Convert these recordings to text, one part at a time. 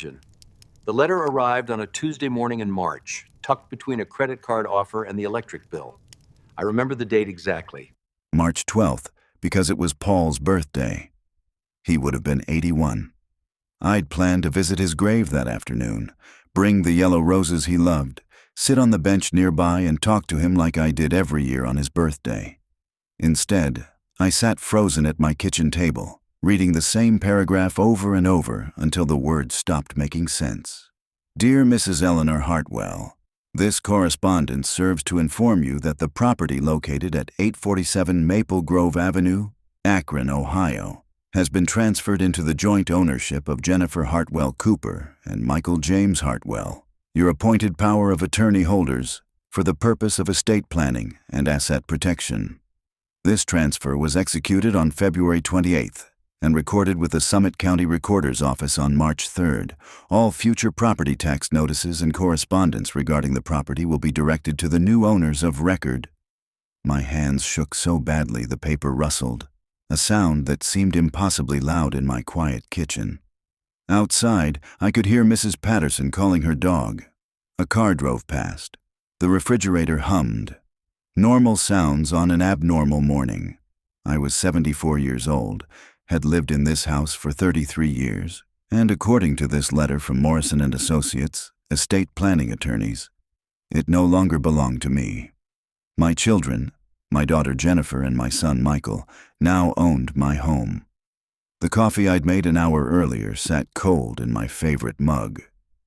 imagine. The letter arrived on a Tuesday morning in March, tucked between a credit card offer and the electric bill. I remember the date exactly. March 12th, because it was Paul's birthday. He would have been 81. I'd planned to visit his grave that afternoon, bring the yellow roses he loved, sit on the bench nearby and talk to him like I did every year on his birthday. Instead, I sat frozen at my kitchen table, reading the same paragraph over and over until the words stopped making sense. Dear Mrs. Eleanor Hartwell, this correspondence serves to inform you that the property located at 847 Maple Grove Avenue, Akron, Ohio, has been transferred into the joint ownership of Jennifer Hartwell Cooper and Michael James Hartwell, your appointed power of attorney holders, for the purpose of estate planning and asset protection. This transfer was executed on February 28th and recorded with the Summit County Recorder's Office on March 3rd. All future property tax notices and correspondence regarding the property will be directed to the new owners of record. My hands shook so badly the paper rustled, a sound that seemed impossibly loud in my quiet kitchen. Outside, I could hear Mrs. Patterson calling her dog. A car drove past. The refrigerator hummed. Normal sounds on an abnormal morning. I was 74 years old, had lived in this house for 33 years, and according to this letter from Morrison & Associates, estate planning attorneys, it no longer belonged to me. My children, my daughter Jennifer and my son Michael, now owned my home. The coffee I'd made an hour earlier sat cold in my favorite mug,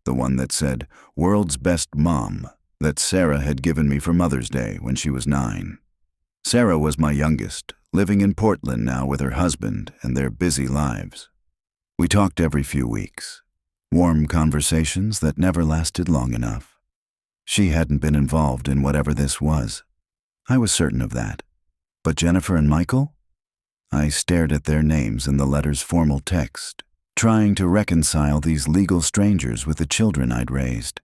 the one that said, "World's Best Mom," that Sarah had given me for Mother's Day when she was 9. Sarah was my youngest, living in Portland now with her husband and their busy lives. We talked every few weeks, warm conversations that never lasted long enough. She hadn't been involved in whatever this was. I was certain of that. But Jennifer and Michael? I stared at their names in the letter's formal text, trying to reconcile these legal strangers with the children I'd raised.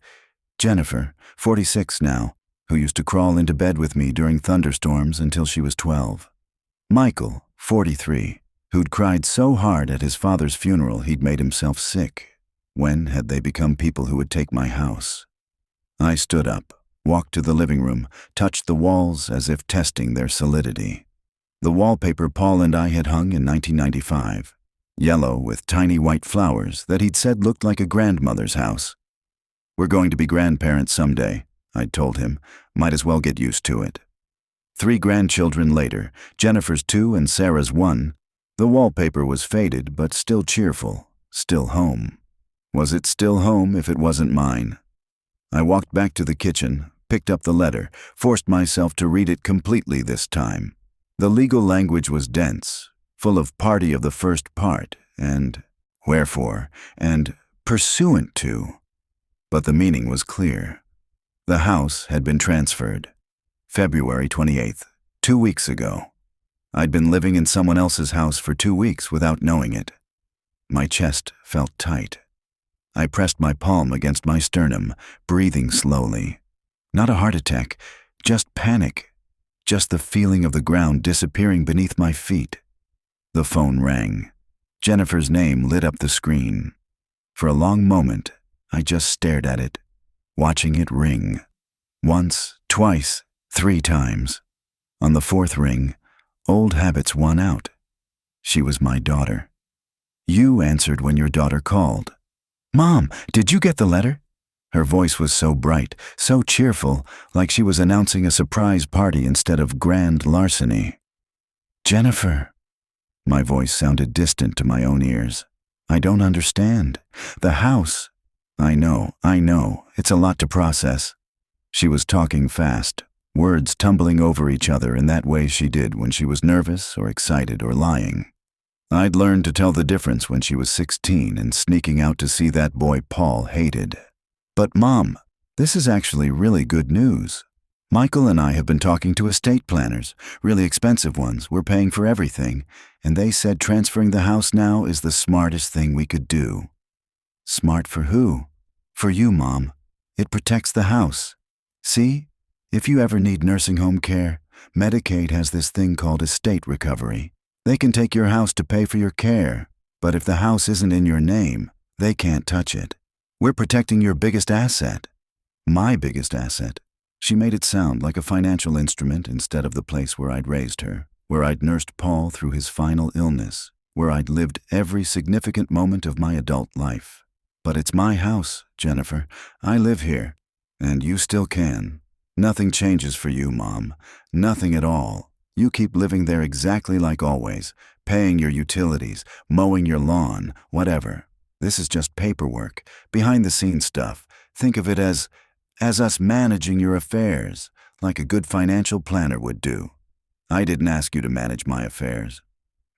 Jennifer, 46 now, who used to crawl into bed with me during thunderstorms until she was 12. Michael, 43, who'd cried so hard at his father's funeral he'd made himself sick. When had they become people who would take my house? I stood up, walked to the living room, touched the walls as if testing their solidity. The wallpaper Paul and I had hung in 1995, yellow with tiny white flowers that he'd said looked like a grandmother's house. We're going to be grandparents someday, I'd told him. Might as well get used to it. 3 grandchildren later, Jennifer's 2 and Sarah's 1, the wallpaper was faded but still cheerful, still home. Was it still home if it wasn't mine? I walked back to the kitchen, picked up the letter, forced myself to read it completely this time. The legal language was dense, full of party of the first part, and wherefore, and pursuant to. But the meaning was clear. The house had been transferred. February 28th, 2 weeks ago. I'd been living in someone else's house for 2 weeks without knowing it. My chest felt tight. I pressed my palm against my sternum, breathing slowly. Not a heart attack, just panic. Just the feeling of the ground disappearing beneath my feet. The phone rang. Jennifer's name lit up the screen. For a long moment, I just stared at it, watching it ring. Once, twice, 3 times. On the 4th ring, old habits won out. She was my daughter. You answered when your daughter called. "Mom, did you get the letter?" Her voice was so bright, so cheerful, like she was announcing a surprise party instead of grand larceny. "Jennifer." My voice sounded distant to my own ears. "I don't understand. The house." I know. It's a lot to process." She was talking fast, words tumbling over each other in that way she did when she was nervous or excited or lying. I'd learned to tell the difference when she was 16 and sneaking out to see that boy Paul hated. "But Mom, this is actually really good news. Michael and I have been talking to estate planners, really expensive ones. We're paying for everything, and they said transferring the house now is the smartest thing we could do." "Smart for who?" "For you, Mom. It protects the house. See? If you ever need nursing home care, Medicaid has this thing called estate recovery. They can take your house to pay for your care, but if the house isn't in your name, they can't touch it. We're protecting your biggest asset. My biggest asset. She made it sound like a financial instrument instead of the place where I'd raised her, where I'd nursed Paul through his final illness, where I'd lived every significant moment of my adult life. But it's my house, Jennifer. I live here, and you still can. Nothing changes for you, Mom. Nothing at all. You keep living there exactly like always, paying your utilities, mowing your lawn, whatever. This is just paperwork, behind-the-scenes stuff. Think of it as us managing your affairs, like a good financial planner would do. I didn't ask you to manage my affairs.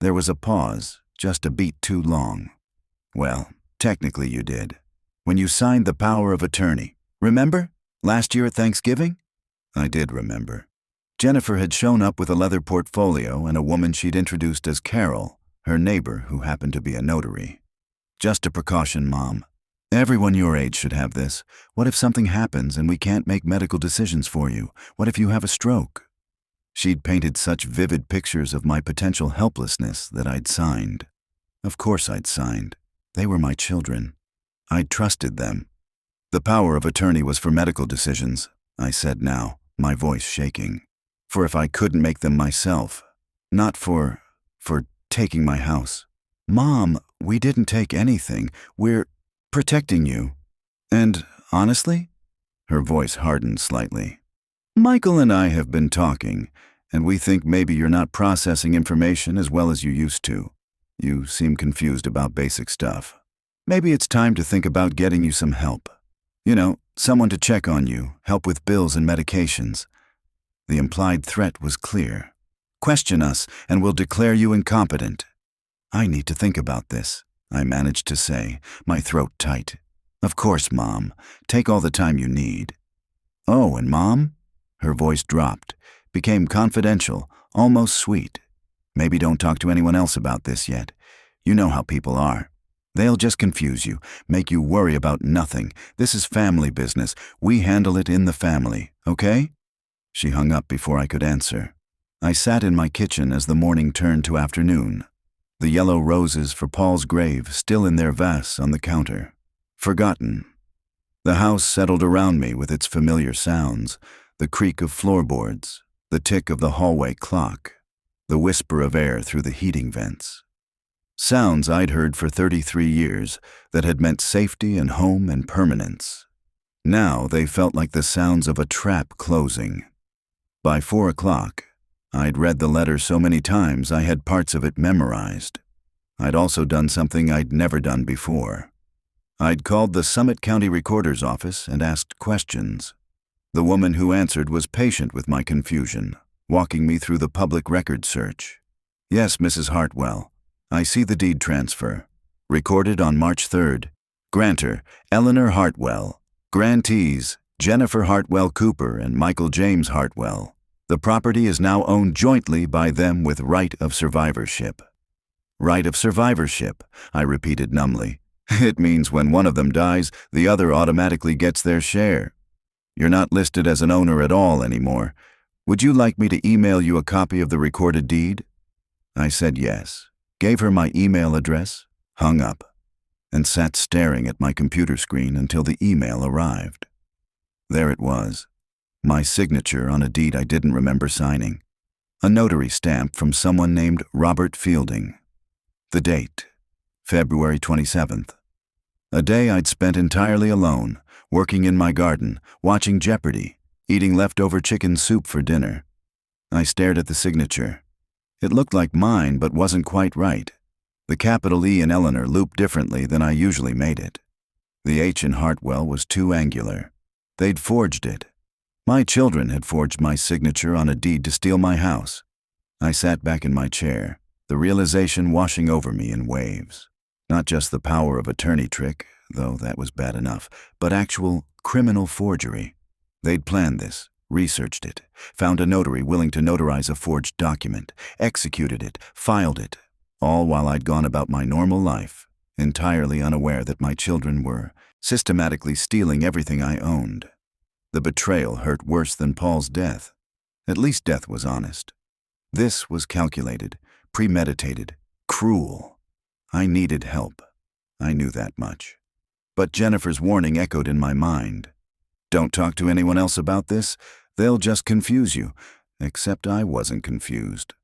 There was a pause, just a beat too long. Well, technically you did. When you signed the power of attorney. Remember? Last year at Thanksgiving? I did remember. Jennifer had shown up with a leather portfolio and a woman she'd introduced as Carol, her neighbor who happened to be a notary. Just a precaution, Mom. Everyone your age should have this. What if something happens and we can't make medical decisions for you? What if you have a stroke? She'd painted such vivid pictures of my potential helplessness that I'd signed. Of course I'd signed. They were my children. I'd trusted them. The power of attorney was for medical decisions, I said now, my voice shaking. For if I couldn't make them myself. Not for taking my house. Mom, we didn't take anything. We're protecting you. And honestly? Her voice hardened slightly. Michael and I have been talking, and we think maybe you're not processing information as well as you used to. You seem confused about basic stuff. Maybe it's time to think about getting you some help. You know, someone to check on you, help with bills and medications. The implied threat was clear. Question us, and we'll declare you incompetent. I need to think about this, I managed to say, my throat tight. Of course, Mom. Take all the time you need. Oh, and Mom? Her voice dropped, became confidential, almost sweet. Maybe don't talk to anyone else about this yet. You know how people are. They'll just confuse you, make you worry about nothing. This is family business. We handle it in the family, okay? She hung up before I could answer. I sat in my kitchen as the morning turned to afternoon. The yellow roses for Paul's grave still in their vase on the counter. Forgotten. The house settled around me with its familiar sounds, the creak of floorboards, the tick of the hallway clock, the whisper of air through the heating vents. Sounds I'd heard for 33 years that had meant safety and home and permanence. Now they felt like the sounds of a trap closing. By 4 o'clock, I'd read the letter so many times I had parts of it memorized. I'd also done something I'd never done before. I'd called the Summit County Recorder's office and asked questions. The woman who answered was patient with my confusion, walking me through the public record search. Yes, Mrs. Hartwell, I see the deed transfer. Recorded on March 3rd. Grantor, Eleanor Hartwell. Grantees, Jennifer Hartwell Cooper and Michael James Hartwell. The property is now owned jointly by them with right of survivorship. Right of survivorship, I repeated numbly. It means when one of them dies, the other automatically gets their share. You're not listed as an owner at all anymore. Would you like me to email you a copy of the recorded deed? I said yes, gave her my email address, hung up, and sat staring at my computer screen until the email arrived. There it was, my signature on a deed I didn't remember signing. A notary stamp from someone named Robert Fielding. The date, February 27th. A day I'd spent entirely alone, working in my garden, watching Jeopardy, eating leftover chicken soup for dinner. I stared at the signature. It looked like mine, but wasn't quite right. The capital E in Eleanor looped differently than I usually made it. The H in Hartwell was too angular. They'd forged it. My children had forged my signature on a deed to steal my house. I sat back in my chair, the realization washing over me in waves. Not just the power of attorney trick, though that was bad enough, but actual criminal forgery. They'd planned this, researched it, found a notary willing to notarize a forged document, executed it, filed it, all while I'd gone about my normal life, entirely unaware that my children were systematically stealing everything I owned. The betrayal hurt worse than Paul's death. At least death was honest. This was calculated, premeditated, cruel. I needed help. I knew that much. But Jennifer's warning echoed in my mind. Don't talk to anyone else about this. They'll just confuse you. Except I wasn't confused.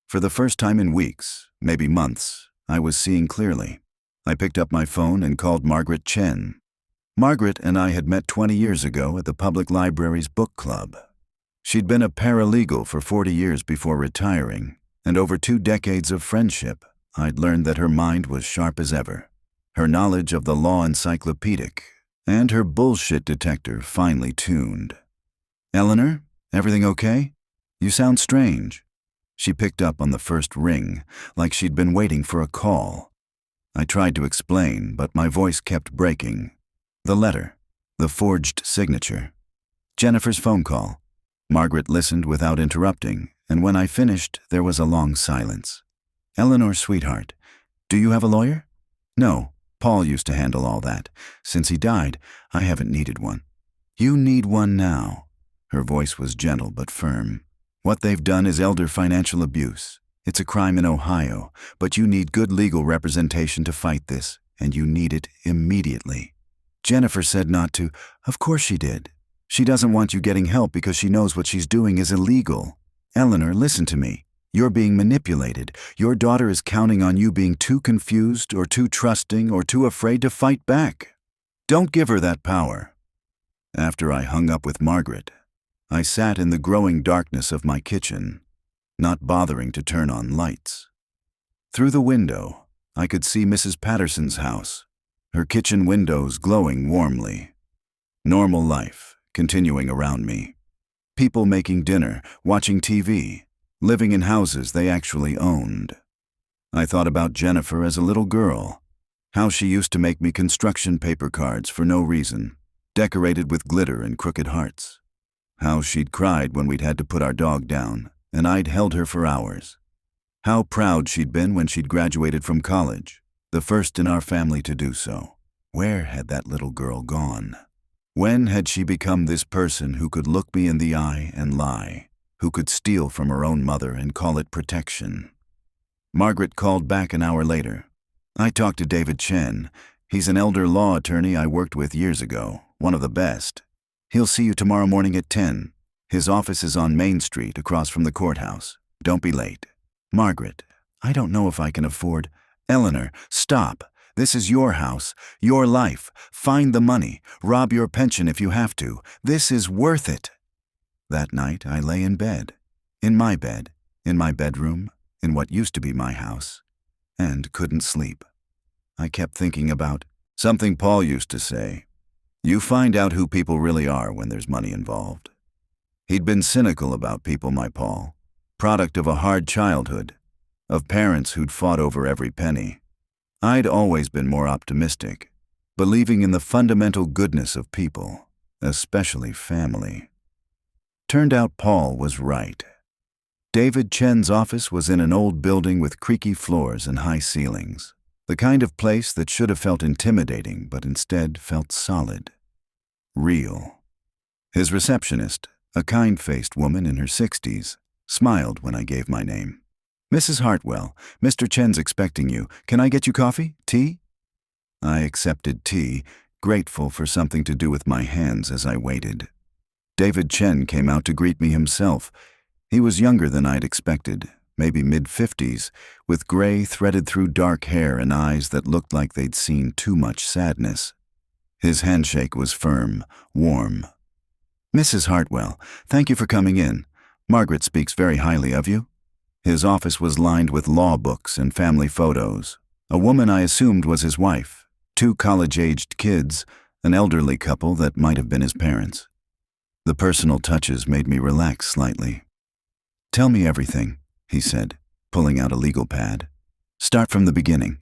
For the first time in weeks, maybe months, I was seeing clearly. I picked up my phone and called Margaret Chen. Margaret and I had met 20 years ago at the public library's book club. She'd been a paralegal for 40 years before retiring, and over 2 decades of friendship, I'd learned that her mind was sharp as ever, her knowledge of the law encyclopedic, and her bullshit detector finely tuned. "Eleanor, everything okay? You sound strange." She picked up on the first ring, like she'd been waiting for a call. I tried to explain, but my voice kept breaking. The letter, the forged signature, Jennifer's phone call. Margaret listened without interrupting, and when I finished, there was a long silence. "Eleanor, sweetheart, do you have a lawyer?" "No, Paul used to handle all that. Since he died, I haven't needed one." "You need one now." Her voice was gentle but firm. "What they've done is elder financial abuse. It's a crime in Ohio, but you need good legal representation to fight this, and you need it immediately." Jennifer said not to. "Of course she did. She doesn't want you getting help because she knows what she's doing is illegal. Eleanor, listen to me. You're being manipulated. Your daughter is counting on you being too confused or too trusting or too afraid to fight back. Don't give her that power." After I hung up with Margaret, I sat in the growing darkness of my kitchen, not bothering to turn on lights. Through the window, I could see Mrs. Patterson's house, her kitchen windows glowing warmly. Normal life continuing around me. People making dinner, watching TV, living in houses they actually owned. I thought about Jennifer as a little girl, how she used to make me construction paper cards for no reason, decorated with glitter and crooked hearts. How she'd cried when we'd had to put our dog down, and I'd held her for hours. How proud she'd been when she'd graduated from college, the first in our family to do so. Where had that little girl gone? When had she become this person who could look me in the eye and lie, who could steal from her own mother and call it protection? Margaret called back an hour later. "I talked to David Chen. He's an elder law attorney I worked with years ago, one of the best. He'll see you tomorrow morning at 10. His office is on Main Street across from the courthouse. Don't be late." "Margaret, I don't know if I can afford—" "Eleanor, stop. This is your house, your life. Find the money. Rob your pension if you have to. This is worth it." That night, I lay in bed, in my bedroom, in what used to be my house, and couldn't sleep. I kept thinking about something Paul used to say. You find out who people really are when there's money involved. He'd been cynical about people, my Paul, product of a hard childhood, of parents who'd fought over every penny. I'd always been more optimistic, believing in the fundamental goodness of people, especially family. Turned out Paul was right. David Chen's office was in an old building with creaky floors and high ceilings, the kind of place that should have felt intimidating but instead felt solid, real. His receptionist, a kind-faced woman in her 60s, smiled when I gave my name. "Mrs. Hartwell, Mr. Chen's expecting you. Can I get you coffee? Tea?" I accepted tea, grateful for something to do with my hands as I waited. David Chen came out to greet me himself. He was younger than I'd expected, maybe mid-50s, with gray threaded through dark hair and eyes that looked like they'd seen too much sadness. His handshake was firm, warm. "Mrs. Hartwell, thank you for coming in. Margaret speaks very highly of you." His office was lined with law books and family photos. A woman I assumed was his wife, 2 college-aged kids, an elderly couple that might have been his parents. The personal touches made me relax slightly. "Tell me everything," he said, pulling out a legal pad. "Start from the beginning."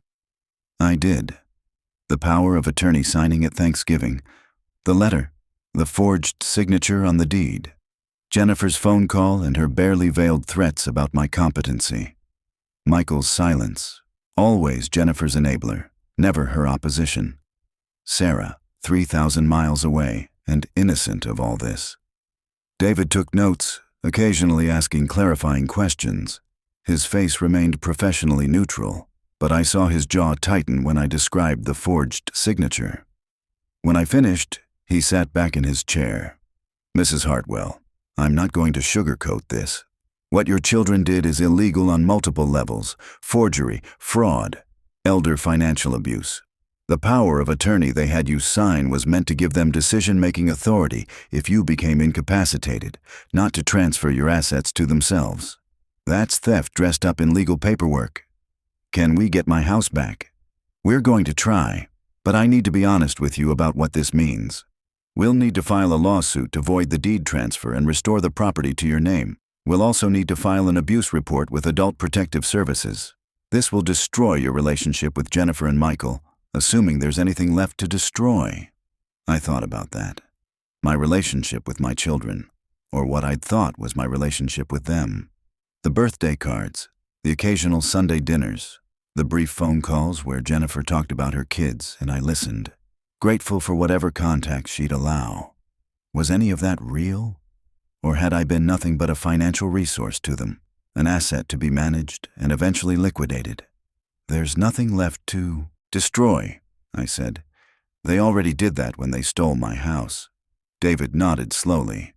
I did. The power of attorney signing at Thanksgiving, the letter, the forged signature on the deed, Jennifer's phone call and her barely veiled threats about my competency. Michael's silence, always Jennifer's enabler, never her opposition. Sarah, 3,000 miles away, and innocent of all this. David took notes, occasionally asking clarifying questions. His face remained professionally neutral, but I saw his jaw tighten when I described the forged signature. When I finished, he sat back in his chair. Mrs. Hartwell, I'm not going to sugarcoat this. What your children did is illegal on multiple levels: forgery, fraud, elder financial abuse. The power of attorney they had you sign was meant to give them decision-making authority if you became incapacitated, not to transfer your assets to themselves. That's theft dressed up in legal paperwork. Can we get my house back? We're going to try, but I need to be honest with you about what this means. We'll need to file a lawsuit to void the deed transfer and restore the property to your name. We'll also need to file an abuse report with Adult Protective Services. This will destroy your relationship with Jennifer and Michael, assuming there's anything left to destroy. I thought about that. My relationship with my children, or what I'd thought was my relationship with them. The birthday cards, the occasional Sunday dinners, the brief phone calls where Jennifer talked about her kids and I listened, grateful for whatever contact she'd allow. Was any of that real? Or had I been nothing but a financial resource to them, an asset to be managed and eventually liquidated? There's nothing left to destroy, I said. They already did that when they stole my house. David nodded slowly.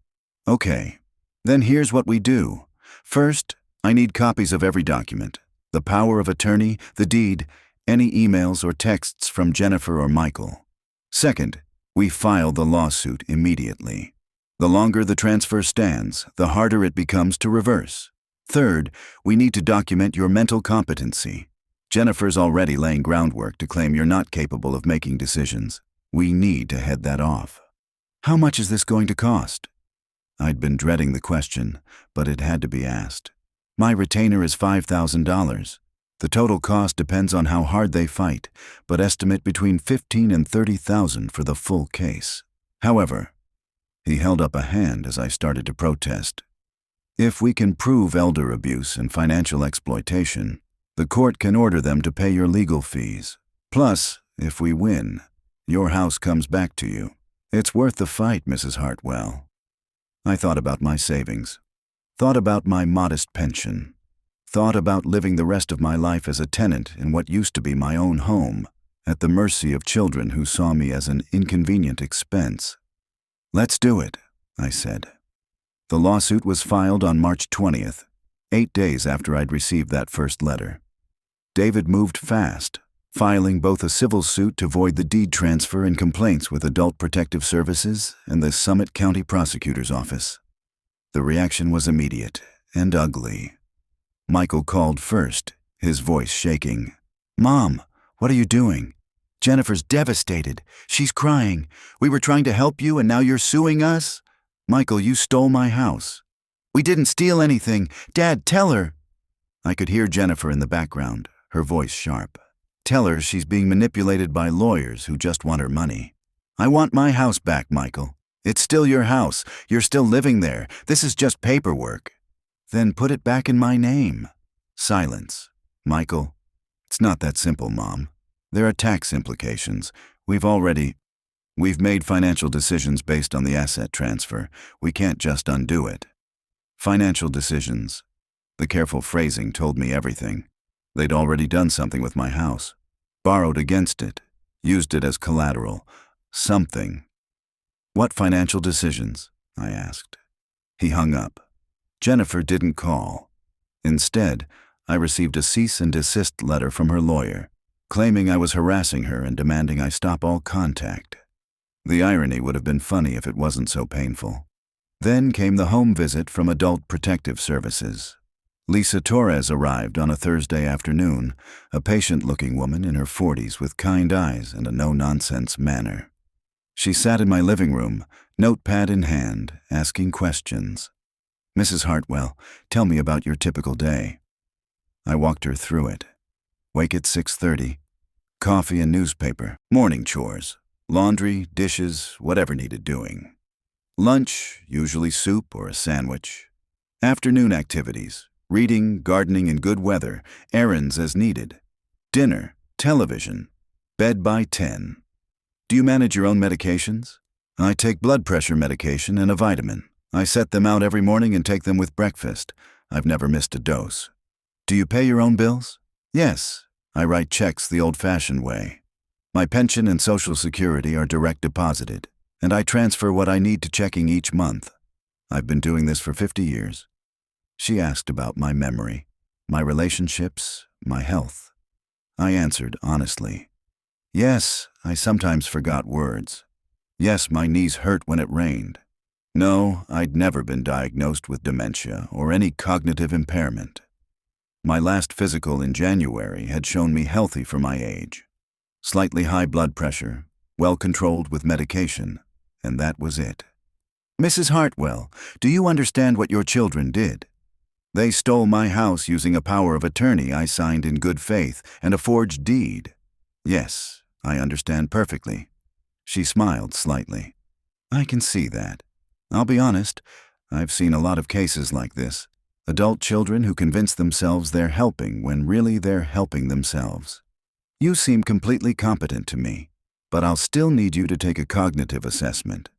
Okay, then here's what we do. First, I need copies of every document: the power of attorney, the deed, any emails or texts from Jennifer or Michael. Second, we file the lawsuit immediately. The longer the transfer stands, the harder it becomes to reverse. Third, we need to document your mental competency. Jennifer's already laying groundwork to claim you're not capable of making decisions. We need to head that off. How much is this going to cost? I'd been dreading the question, but it had to be asked. My retainer is $5,000. The total cost depends on how hard they fight, but estimate between $15,000 and $30,000 for the full case. However, he held up a hand as I started to protest. If we can prove elder abuse and financial exploitation, the court can order them to pay your legal fees. Plus, if we win, your house comes back to you. It's worth the fight, Mrs. Hartwell. I thought about my savings, thought about my modest pension, thought about living the rest of my life as a tenant in what used to be my own home, at the mercy of children who saw me as an inconvenient expense. Let's do it, I said. The lawsuit was filed on March 20th, 8 days after I'd received that first letter. David moved fast, filing both a civil suit to void the deed transfer and complaints with Adult Protective Services and the Summit County Prosecutor's Office. The reaction was immediate and ugly. Michael called first, his voice shaking. "Mom, what are you doing? Jennifer's devastated. She's crying. We were trying to help you and now you're suing us? Michael, you stole my house." "We didn't steal anything. Dad, tell her." I could hear Jennifer in the background, her voice sharp. "Tell her she's being manipulated by lawyers who just want her money." "I want my house back, Michael. It's still your house. You're still living there. This is just paperwork." "Then put it back in my name." Silence. "Michael, it's not that simple, Mom. There are tax implications. We've made financial decisions based on the asset transfer. We can't just undo it." Financial decisions. The careful phrasing told me everything. They'd already done something with my house. Borrowed against it. Used it as collateral. Something. "What financial decisions?" I asked. He hung up. Jennifer didn't call. Instead, I received a cease and desist letter from her lawyer, claiming I was harassing her and demanding I stop all contact. The irony would have been funny if it wasn't so painful. Then came the home visit from Adult Protective Services. Lisa Torres arrived on a Thursday afternoon, a patient-looking woman in her 40s with kind eyes and a no-nonsense manner. She sat in my living room, notepad in hand, asking questions. "Mrs. Hartwell, tell me about your typical day." I walked her through it. Wake at 6:30. Coffee and newspaper. Morning chores. Laundry, dishes, whatever needed doing. Lunch, usually soup or a sandwich. Afternoon activities. Reading, gardening in good weather, errands as needed. Dinner, television. Bed by 10. "Do you manage your own medications?" "I take blood pressure medication and a vitamin. I set them out every morning and take them with breakfast. I've never missed a dose." "Do you pay your own bills?" "Yes. I write checks the old-fashioned way." My pension and Social Security are direct deposited, and I transfer what I need to checking each month. I've been doing this for 50 years. She asked about my memory, my relationships, my health. I answered honestly. Yes, I sometimes forgot words. Yes, my knees hurt when it rained. No, I'd never been diagnosed with dementia or any cognitive impairment. My last physical in January had shown me healthy for my age. Slightly high blood pressure, well controlled with medication, and that was it. Mrs. Hartwell, do you understand what your children did? They stole my house using a power of attorney I signed in good faith and a forged deed. Yes, I understand perfectly. She smiled slightly. I can see that. I'll be honest, I've seen a lot of cases like this. Adult children who convince themselves they're helping when really they're helping themselves. You seem completely competent to me, but I'll still need you to take a cognitive assessment.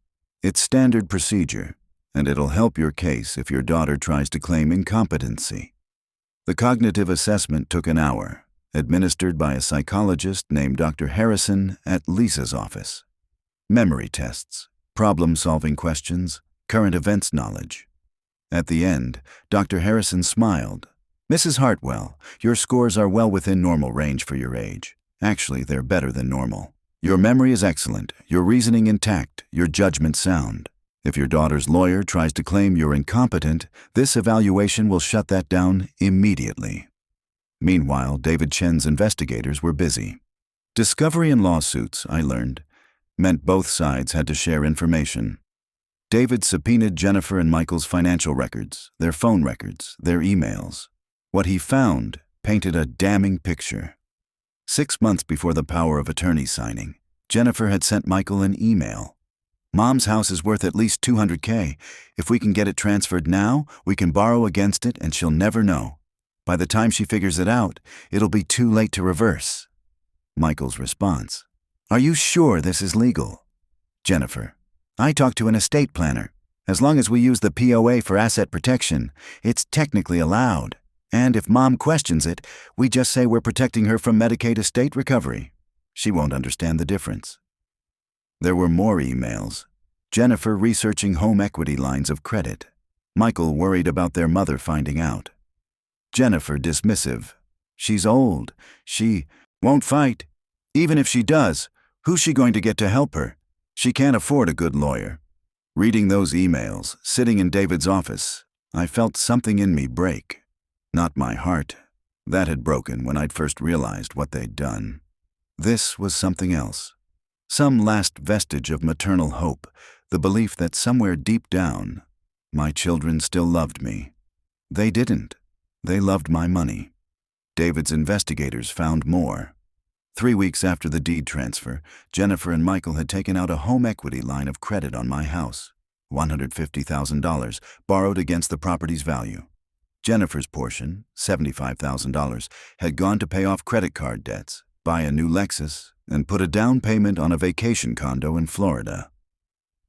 It's standard procedure, and it'll help your case if your daughter tries to claim incompetency. The cognitive assessment took an hour, administered by a psychologist named Dr. Harrison at Lisa's office. Memory tests, problem-solving questions, current events knowledge. At the end, Dr. Harrison smiled. Mrs. Hartwell, your scores are well within normal range for your age. Actually, they're better than normal. Your memory is excellent, your reasoning intact, your judgment sound. If your daughter's lawyer tries to claim you're incompetent, this evaluation will shut that down immediately. Meanwhile, David Chen's investigators were busy. Discovery and lawsuits, I learned, meant both sides had to share information. David subpoenaed Jennifer and Michael's financial records, their phone records, their emails. What he found painted a damning picture. 6 months before the power of attorney signing, Jennifer had sent Michael an email. Mom's house is worth at least $200K. If we can get it transferred now, we can borrow against it and she'll never know. By the time she figures it out, it'll be too late to reverse. Michael's response. Are you sure this is legal? Jennifer. I talked to an estate planner. As long as we use the POA for asset protection, it's technically allowed. And if Mom questions it, we just say we're protecting her from Medicaid estate recovery. She won't understand the difference. There were more emails. Jennifer researching home equity lines of credit. Michael worried about their mother finding out. Jennifer dismissive. She's old. She won't fight. Even if she does, who's she going to get to help her? She can't afford a good lawyer. Reading those emails, sitting in David's office, I felt something in me break. Not my heart. That had broken when I'd first realized what they'd done. This was something else. Some last vestige of maternal hope, the belief that somewhere deep down, my children still loved me. They didn't. They loved my money. David's investigators found more. 3 weeks after the deed transfer, Jennifer and Michael had taken out a home equity line of credit on my house, $150,000, borrowed against the property's value. Jennifer's portion, $75,000, had gone to pay off credit card debts, buy a new Lexus, and put a down payment on a vacation condo in Florida.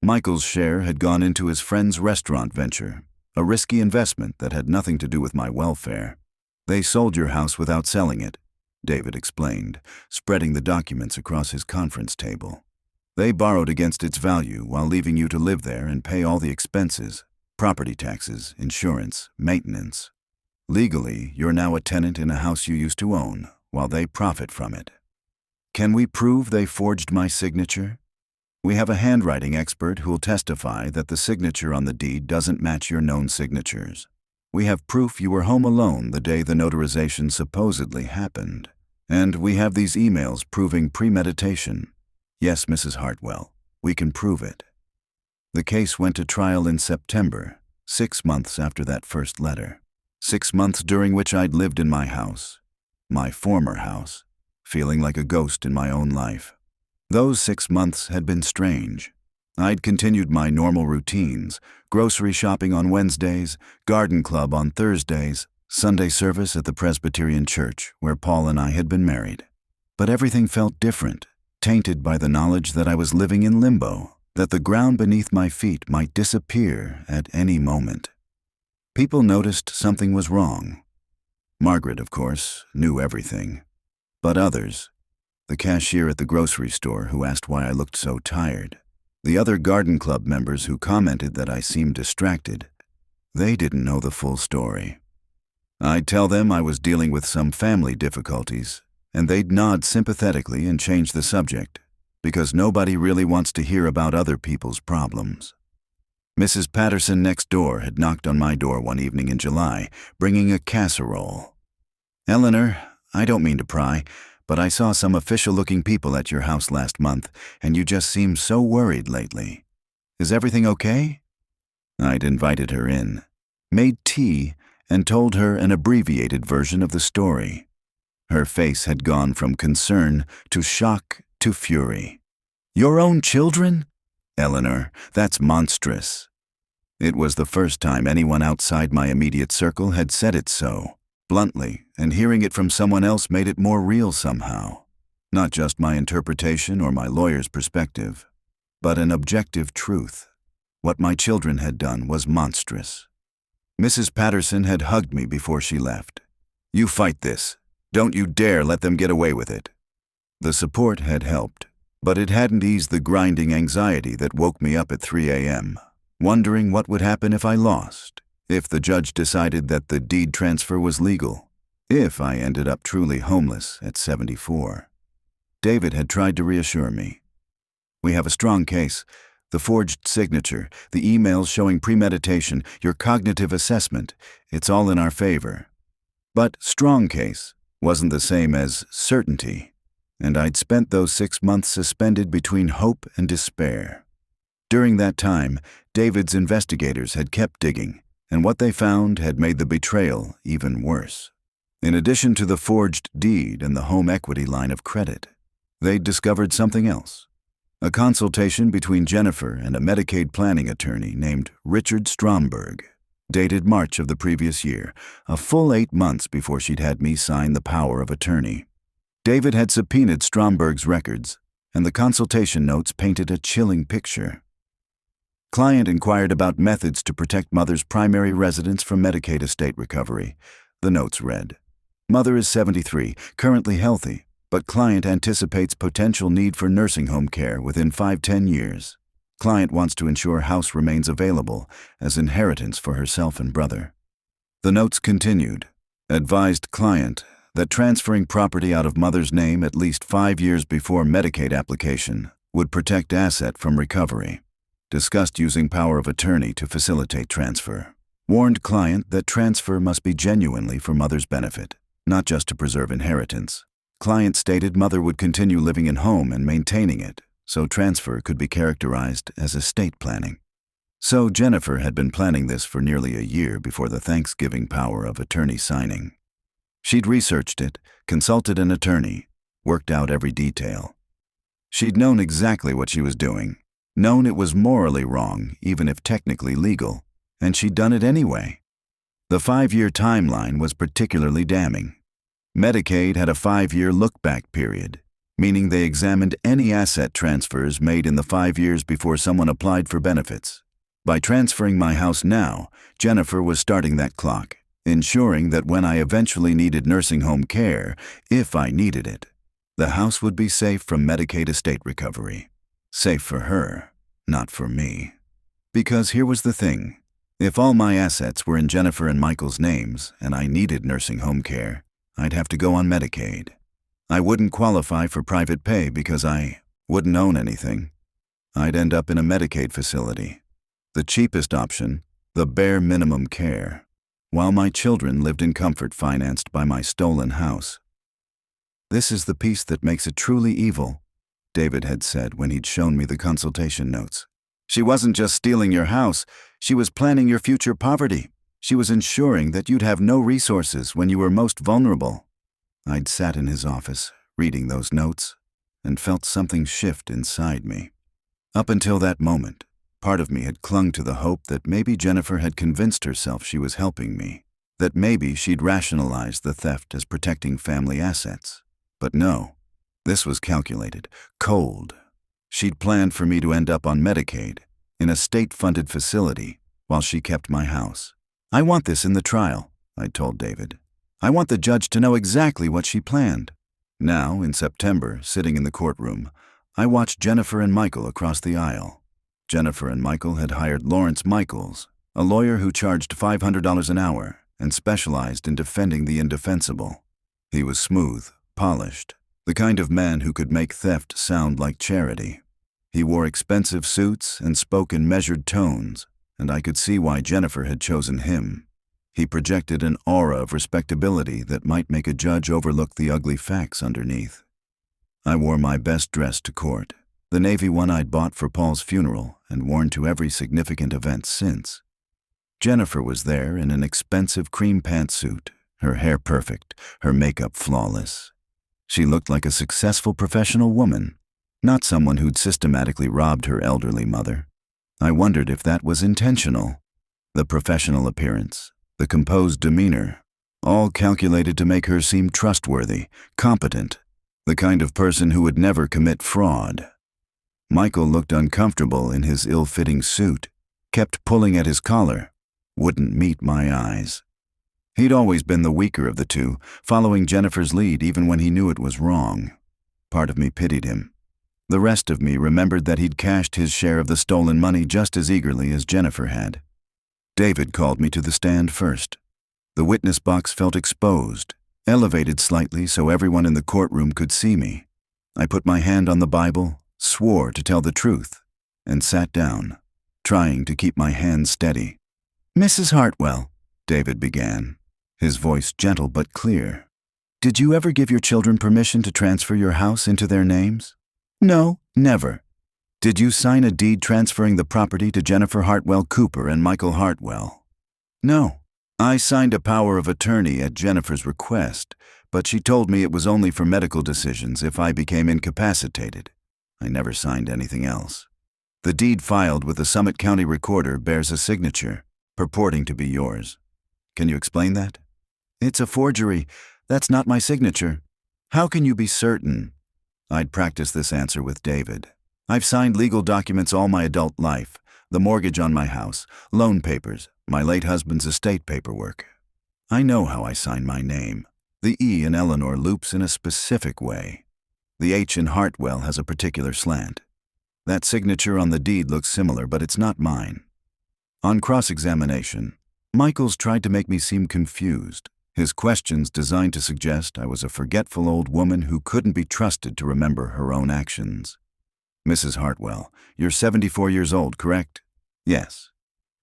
Michael's share had gone into his friend's restaurant venture, a risky investment that had nothing to do with my welfare. They sold your house without selling it, David explained, spreading the documents across his conference table. They borrowed against its value while leaving you to live there and pay all the expenses, property taxes, insurance, maintenance. Legally, you're now a tenant in a house you used to own, while they profit from it. Can we prove they forged my signature? We have a handwriting expert who'll testify that the signature on the deed doesn't match your known signatures. We have proof you were home alone the day the notarization supposedly happened. And we have these emails proving premeditation. Yes, Mrs. Hartwell, we can prove it. The case went to trial in September, 6 months after that first letter. 6 months during which I'd lived in my house, my former house, feeling like a ghost in my own life. Those 6 months had been strange. I'd continued my normal routines, grocery shopping on Wednesdays, garden club on Thursdays, Sunday service at the Presbyterian Church, where Paul and I had been married. But everything felt different, tainted by the knowledge that I was living in limbo, that the ground beneath my feet might disappear at any moment. People noticed something was wrong. Margaret, of course, knew everything. But others, the cashier at the grocery store who asked why I looked so tired, the other garden club members who commented that I seemed distracted. They didn't know the full story. I'd tell them I was dealing with some family difficulties, and they'd nod sympathetically and change the subject, because nobody really wants to hear about other people's problems. Mrs. Patterson next door had knocked on my door one evening in July, bringing a casserole. "Eleanor, I don't mean to pry, but I saw some official-looking people at your house last month, and you just seem so worried lately. Is everything okay?" I'd invited her in, made tea, and told her an abbreviated version of the story. Her face had gone from concern to shock to fury. "Your own children? Eleanor, that's monstrous." It was the first time anyone outside my immediate circle had said it so, bluntly, and hearing it from someone else made it more real somehow. Not just my interpretation or my lawyer's perspective, but an objective truth. What my children had done was monstrous. Mrs. Patterson had hugged me before she left. "You fight this. Don't you dare let them get away with it." The support had helped, but it hadn't eased the grinding anxiety that woke me up at 3 a.m., wondering what would happen if I lost, if the judge decided that the deed transfer was legal, if I ended up truly homeless at 74. David had tried to reassure me. "We have a strong case. The forged signature, the emails showing premeditation, your cognitive assessment, it's all in our favor." But strong case wasn't the same as certainty, and I'd spent those 6 months suspended between hope and despair. During that time, David's investigators had kept digging, and what they found had made the betrayal even worse. In addition to the forged deed and the home equity line of credit, they'd discovered something else. A consultation between Jennifer and a Medicaid planning attorney named Richard Stromberg, dated March of the previous year, a full 8 months before she'd had me sign the power of attorney. David had subpoenaed Stromberg's records, and the consultation notes painted a chilling picture. Client inquired about methods to protect mother's primary residence from Medicaid estate recovery. The notes read, "Mother is 73, currently healthy, but client anticipates potential need for nursing home care within 5-10 years. Client wants to ensure house remains available as inheritance for herself and brother." The notes continued, "Advised client that transferring property out of mother's name at least 5 years before Medicaid application would protect asset from recovery. Discussed using power of attorney to facilitate transfer. Warned client that transfer must be genuinely for mother's benefit, not just to preserve inheritance. Client stated mother would continue living in home and maintaining it, so transfer could be characterized as estate planning." So Jennifer had been planning this for nearly a year before the Thanksgiving power of attorney signing. She'd researched it, consulted an attorney, worked out every detail. She'd known exactly what she was doing, known it was morally wrong, even if technically legal, and she'd done it anyway. The 5-year timeline was particularly damning. Medicaid had a 5-year look-back period, meaning they examined any asset transfers made in the 5 years before someone applied for benefits. By transferring my house now, Jennifer was starting that clock, ensuring that when I eventually needed nursing home care, if I needed it, the house would be safe from Medicaid estate recovery. Safe for her, not for me. Because here was the thing. If all my assets were in Jennifer and Michael's names and I needed nursing home care, I'd have to go on Medicaid. I wouldn't qualify for private pay because I wouldn't own anything. I'd end up in a Medicaid facility. The cheapest option, the bare minimum care, while my children lived in comfort financed by my stolen house. "This is the piece that makes it truly evil," David had said when he'd shown me the consultation notes. "She wasn't just stealing your house, she was planning your future poverty. She was ensuring that you'd have no resources when you were most vulnerable." I'd sat in his office, reading those notes, and felt something shift inside me. Up until that moment, part of me had clung to the hope that maybe Jennifer had convinced herself she was helping me, that maybe she'd rationalized the theft as protecting family assets. But no, this was calculated, cold. She'd planned for me to end up on Medicaid, in a state-funded facility, while she kept my house. "I want this in the trial," I told David. "I want the judge to know exactly what she planned." Now, in September, sitting in the courtroom, I watched Jennifer and Michael across the aisle. Jennifer and Michael had hired Lawrence Michaels, a lawyer who charged $500 an hour and specialized in defending the indefensible. He was smooth, polished, the kind of man who could make theft sound like charity. He wore expensive suits and spoke in measured tones, and I could see why Jennifer had chosen him. He projected an aura of respectability that might make a judge overlook the ugly facts underneath. I wore my best dress to court, the navy one I'd bought for Paul's funeral and worn to every significant event since. Jennifer was there in an expensive cream pantsuit, her hair perfect, her makeup flawless. She looked like a successful professional woman, not someone who'd systematically robbed her elderly mother. I wondered if that was intentional. The professional appearance, the composed demeanor, all calculated to make her seem trustworthy, competent, the kind of person who would never commit fraud. Michael looked uncomfortable in his ill-fitting suit, kept pulling at his collar, wouldn't meet my eyes. He'd always been the weaker of the two, following Jennifer's lead even when he knew it was wrong. Part of me pitied him. The rest of me remembered that he'd cashed his share of the stolen money just as eagerly as Jennifer had. David called me to the stand first. The witness box felt exposed, elevated slightly so everyone in the courtroom could see me. I put my hand on the Bible, swore to tell the truth, and sat down, trying to keep my hand steady. "Mrs. Hartwell," David began, his voice gentle but clear, "did you ever give your children permission to transfer your house into their names?" "No, never." "Did you sign a deed transferring the property to Jennifer Hartwell Cooper and Michael Hartwell?" "No. I signed a power of attorney at Jennifer's request, but she told me it was only for medical decisions if I became incapacitated. I never signed anything else. The deed filed with the Summit County Recorder bears a signature, purporting to be yours. Can you explain that?" "It's a forgery. That's not my signature." "How can you be certain?" I'd practiced this answer with David. "I've signed legal documents all my adult life, the mortgage on my house, loan papers, my late husband's estate paperwork. I know how I sign my name. The E in Eleanor loops in a specific way. The H in Hartwell has a particular slant. That signature on the deed looks similar, but it's not mine." On cross-examination, Michaels tried to make me seem confused, his questions designed to suggest I was a forgetful old woman who couldn't be trusted to remember her own actions. "Mrs. Hartwell, you're 74 years old, correct?" "Yes."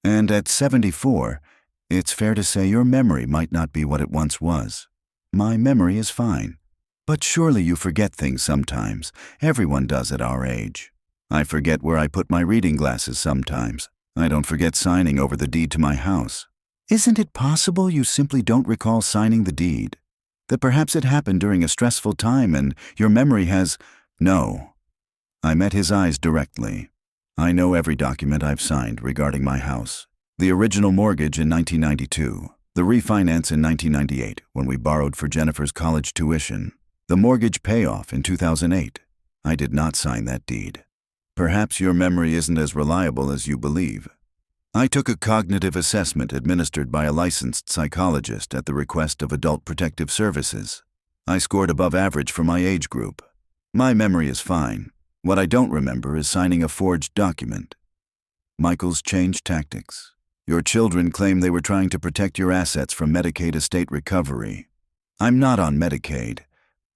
"And at 74, it's fair to say your memory might not be what it once was." "My memory is fine." "But surely you forget things sometimes. Everyone does at our age." "I forget where I put my reading glasses sometimes. I don't forget signing over the deed to my house." "Isn't it possible you simply don't recall signing the deed? That perhaps it happened during a stressful time and your memory has—" "No." I met his eyes directly. "I know every document I've signed regarding my house. The original mortgage in 1992, the refinance in 1998 when we borrowed for Jennifer's college tuition, the mortgage payoff in 2008. I did not sign that deed. Perhaps your memory isn't as reliable as you believe. I took a cognitive assessment administered by a licensed psychologist at the request of Adult Protective Services. I scored above average for my age group. My memory is fine. What I don't remember is signing a forged document." Michaels changed tactics. "Your children claim they were trying to protect your assets from Medicaid estate recovery. I'm not on Medicaid.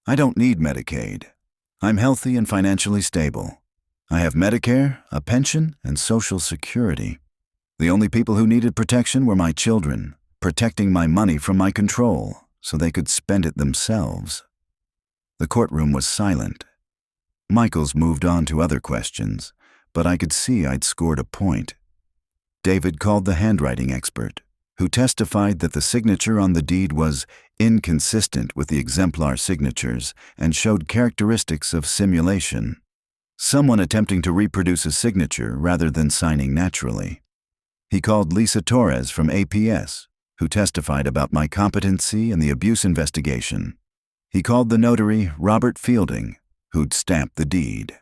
I don't need Medicaid. I'm healthy and financially stable. I have Medicare, a pension, and Social Security. The only people who needed protection were my children, protecting my money from my control so they could spend it themselves." The courtroom was silent. Michaels moved on to other questions, but I could see I'd scored a point. David called the handwriting expert, who testified that the signature on the deed was inconsistent with the exemplar signatures and showed characteristics of simulation. Someone attempting to reproduce a signature rather than signing naturally. He called Lisa Torres from APS, who testified about my competency in the abuse investigation. He called the notary Robert Fielding, who'd stamped the deed.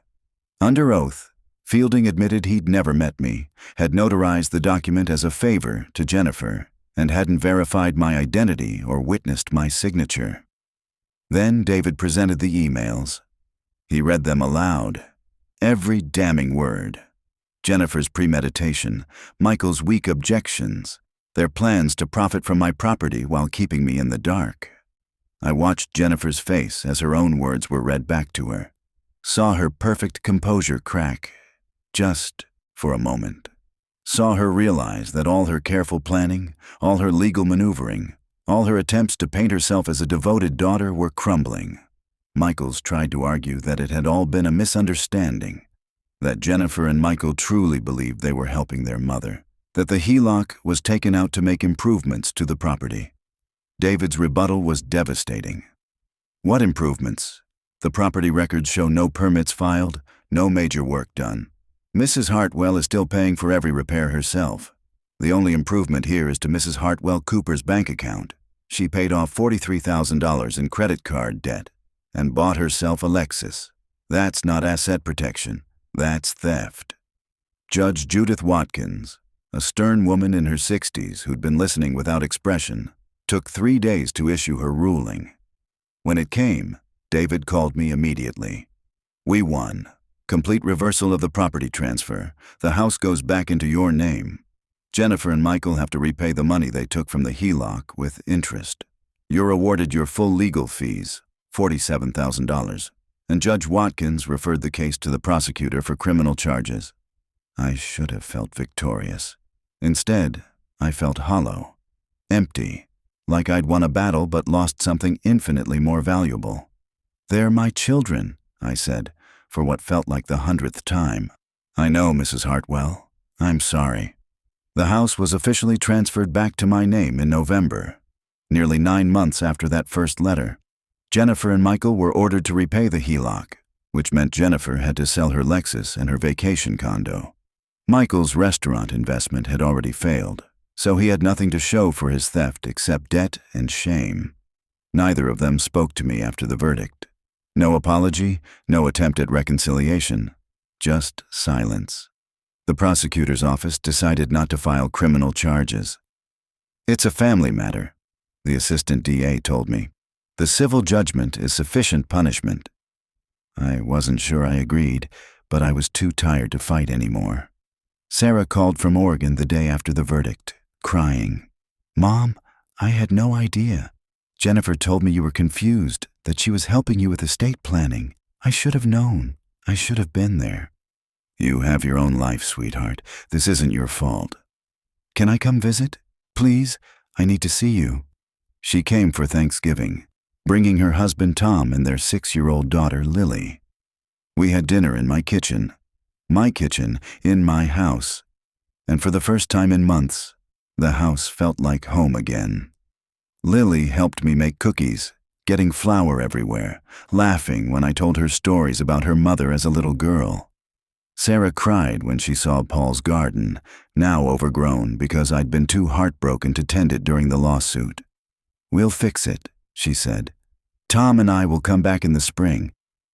Under oath, Fielding admitted he'd never met me, had notarized the document as a favor to Jennifer, and hadn't verified my identity or witnessed my signature. Then David presented the emails. He read them aloud. Every damning word. Jennifer's premeditation, Michael's weak objections, their plans to profit from my property while keeping me in the dark. I watched Jennifer's face as her own words were read back to her. Saw her perfect composure crack, just for a moment. Saw her realize that all her careful planning, all her legal maneuvering, all her attempts to paint herself as a devoted daughter were crumbling. Michaels tried to argue that it had all been a misunderstanding, that Jennifer and Michael truly believed they were helping their mother, that the HELOC was taken out to make improvements to the property. David's rebuttal was devastating. What improvements? The property records show no permits filed, no major work done. Mrs. Hartwell is still paying for every repair herself. The only improvement here is to Mrs. Hartwell Cooper's bank account. She paid off $43,000 in credit card debt and bought herself a Lexus. That's not asset protection. That's theft. Judge Judith Watkins, a stern woman in her 60s who'd been listening without expression, took 3 days to issue her ruling. When it came, David called me immediately. We won. Complete reversal of the property transfer. The house goes back into your name. Jennifer and Michael have to repay the money they took from the HELOC with interest. You're awarded your full legal fees, $47,000, and Judge Watkins referred the case to the prosecutor for criminal charges. I should have felt victorious. Instead, I felt hollow, empty, like I'd won a battle but lost something infinitely more valuable. They're my children, I said, for what felt like the 100th time. I know, Mrs. Hartwell. I'm sorry. The house was officially transferred back to my name in November, nearly 9 months after that first letter. Jennifer and Michael were ordered to repay the HELOC, which meant Jennifer had to sell her Lexus and her vacation condo. Michael's restaurant investment had already failed, so he had nothing to show for his theft except debt and shame. Neither of them spoke to me after the verdict. No apology, no attempt at reconciliation, just silence. The prosecutor's office decided not to file criminal charges. It's a family matter, the assistant DA told me. The civil judgment is sufficient punishment. I wasn't sure I agreed, but I was too tired to fight anymore. Sarah called from Oregon the day after the verdict, crying. Mom, I had no idea. Jennifer told me you were confused, that she was helping you with estate planning. I should have known. I should have been there. You have your own life, sweetheart. This isn't your fault. Can I come visit? Please, I need to see you. She came for Thanksgiving, bringing her husband Tom and their 6-year-old daughter Lily. We had dinner in my kitchen in my house. And for the first time in months, the house felt like home again. Lily helped me make cookies, getting flour everywhere, laughing when I told her stories about her mother as a little girl. Sarah cried when she saw Paul's garden, now overgrown because I'd been too heartbroken to tend it during the lawsuit. We'll fix it, she said. Tom and I will come back in the spring.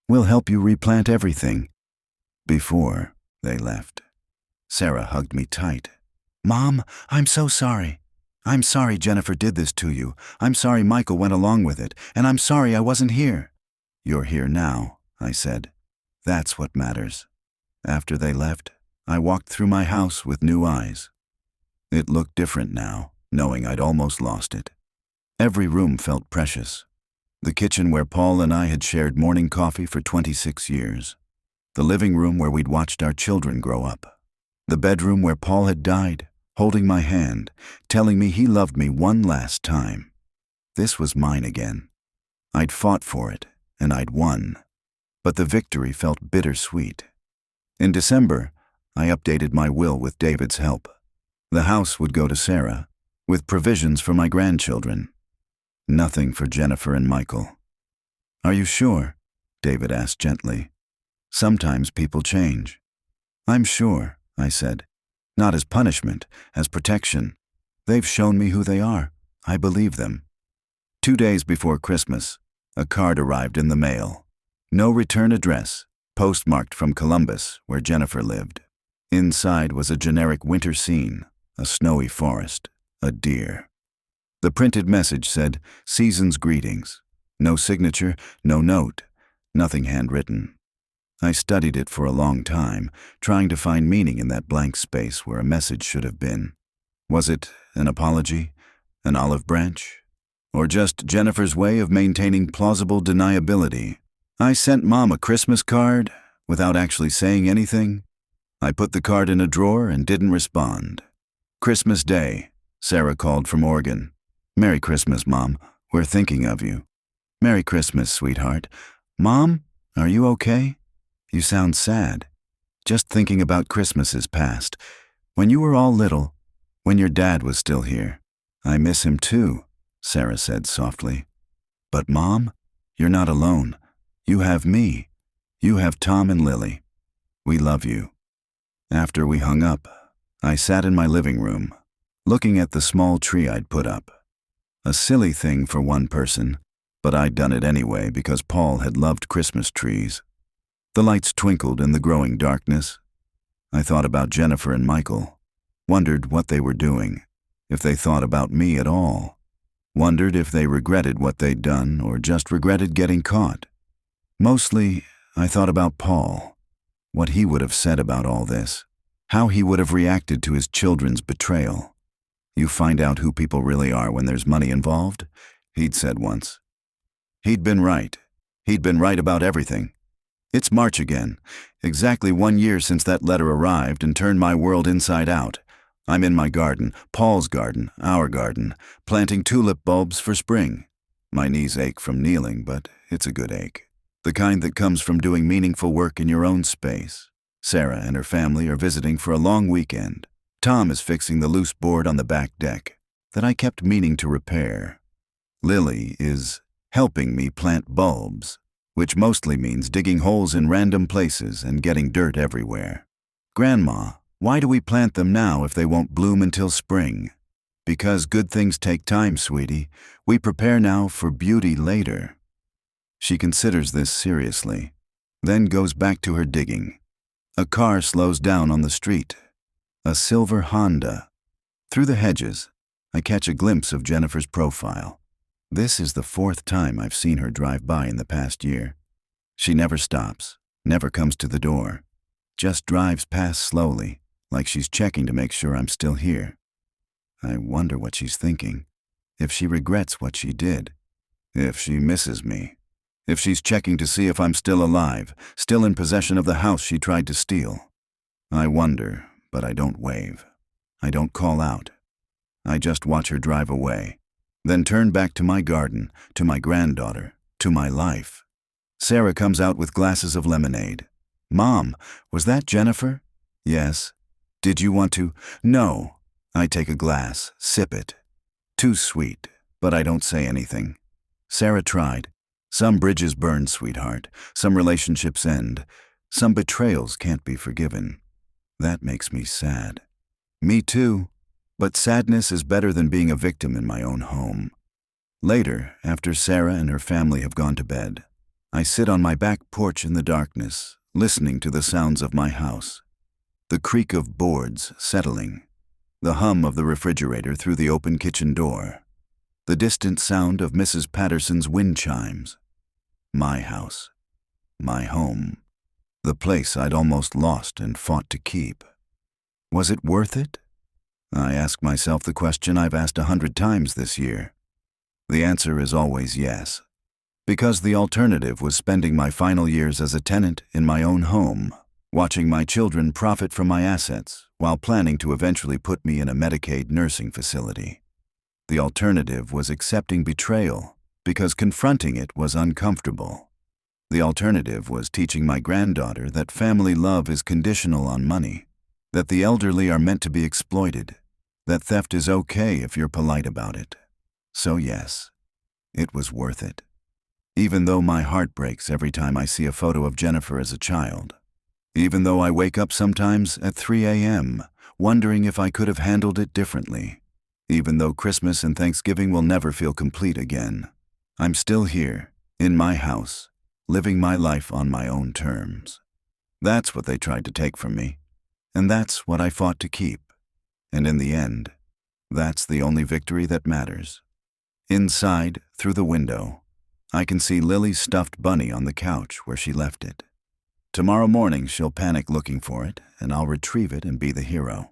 We'll help you replant everything. Before they left, Sarah hugged me tight. Mom, I'm so sorry. I'm sorry Jennifer did this to you. I'm sorry Michael went along with it, and I'm sorry I wasn't here. You're here now, I said. That's what matters. After they left, I walked through my house with new eyes. It looked different now, knowing I'd almost lost it. Every room felt precious. The kitchen where Paul and I had shared morning coffee for 26 years. The living room where we'd watched our children grow up. The bedroom where Paul had died, holding my hand, telling me he loved me one last time. This was mine again. I'd fought for it, and I'd won. But the victory felt bittersweet. In December, I updated my will with David's help. The house would go to Sarah, with provisions for my grandchildren. Nothing for Jennifer and Michael. Are you sure? David asked gently. Sometimes people change. I'm sure, I said. Not as punishment, as protection. They've shown me who they are. I believe them. 2 days before Christmas, a card arrived in the mail. No return address, postmarked from Columbus, where Jennifer lived. Inside was a generic winter scene, a snowy forest, a deer. The printed message said, "Season's greetings. No signature, no note, nothing handwritten. I studied it for a long time, trying to find meaning in that blank space where a message should have been. Was it an apology? An olive branch? Or just Jennifer's way of maintaining plausible deniability? I sent Mom a Christmas card without actually saying anything. I put the card in a drawer and didn't respond. Christmas Day, Sarah called from Oregon. "Merry Christmas, Mom. We're thinking of you." "Merry Christmas, sweetheart." "Mom, are you okay? You sound sad." "Just thinking about Christmases past. When you were all little, when your dad was still here." "I miss him too," Sarah said softly. "But Mom, you're not alone. You have me. You have Tom and Lily. We love you." After we hung up, I sat in my living room, looking at the small tree I'd put up. A silly thing for one person, but I'd done it anyway because Paul had loved Christmas trees. The lights twinkled in the growing darkness. I thought about Jennifer and Michael, wondered what they were doing, if they thought about me at all, wondered if they regretted what they'd done or just regretted getting caught. Mostly, I thought about Paul, what he would have said about all this, how he would have reacted to his children's betrayal. "You find out who people really are when there's money involved," he'd said once. He'd been right. He'd been right about everything. It's March again, exactly 1 year since that letter arrived and turned my world inside out. I'm in my garden, Paul's garden, our garden, planting tulip bulbs for spring. My knees ache from kneeling, but it's a good ache. The kind that comes from doing meaningful work in your own space. Sarah and her family are visiting for a long weekend. Tom is fixing the loose board on the back deck that I kept meaning to repair. Lily is helping me plant bulbs, which mostly means digging holes in random places and getting dirt everywhere. "Grandma, why do we plant them now if they won't bloom until spring?" "Because good things take time, sweetie. We prepare now for beauty later." She considers this seriously, then goes back to her digging. A car slows down on the street. A silver Honda. Through the hedges, I catch a glimpse of Jennifer's profile. This is the 4th time I've seen her drive by in the past year. She never stops, never comes to the door, just drives past slowly, like she's checking to make sure I'm still here. I wonder what she's thinking, if she regrets what she did, if she misses me, if she's checking to see if I'm still alive, still in possession of the house she tried to steal. I wonder, but I don't wave. I don't call out. I just watch her drive away, then turn back to my garden, to my granddaughter, to my life. Sarah comes out with glasses of lemonade. "Mom, was that Jennifer?" "Yes." "Did you want to?" "No." I take a glass, sip it. Too sweet, but I don't say anything. Sarah tried. Some bridges burn, sweetheart. Some relationships end. Some betrayals can't be forgiven. That makes me sad. Me too. But sadness is better than being a victim in my own home. Later, after Sarah and her family have gone to bed, I sit on my back porch in the darkness, listening to the sounds of my house. The creak of boards settling, the hum of the refrigerator through the open kitchen door, the distant sound of Mrs. Patterson's wind chimes. My house, my home, the place I'd almost lost and fought to keep. Was it worth it? I ask myself the question I've asked 100 times this year. The answer is always yes. Because the alternative was spending my final years as a tenant in my own home, watching my children profit from my assets while planning to eventually put me in a Medicaid nursing facility. The alternative was accepting betrayal because confronting it was uncomfortable. The alternative was teaching my granddaughter that family love is conditional on money, that the elderly are meant to be exploited, that theft is okay if you're polite about it. So yes, it was worth it. Even though my heart breaks every time I see a photo of Jennifer as a child. Even though I wake up sometimes at 3 a.m., wondering if I could have handled it differently. Even though Christmas and Thanksgiving will never feel complete again. I'm still here, in my house, living my life on my own terms. That's what they tried to take from me. And that's what I fought to keep. And in the end, that's the only victory that matters. Inside, through the window, I can see Lily's stuffed bunny on the couch where she left it. Tomorrow morning she'll panic looking for it, and I'll retrieve it and be the hero.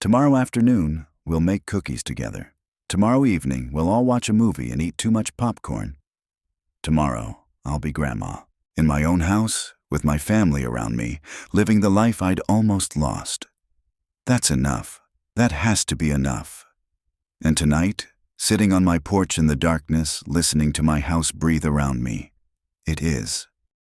Tomorrow afternoon, we'll make cookies together. Tomorrow evening, we'll all watch a movie and eat too much popcorn. Tomorrow, I'll be Grandma, in my own house, with my family around me, living the life I'd almost lost. That's enough. That has to be enough. And tonight, sitting on my porch in the darkness, listening to my house breathe around me, it is.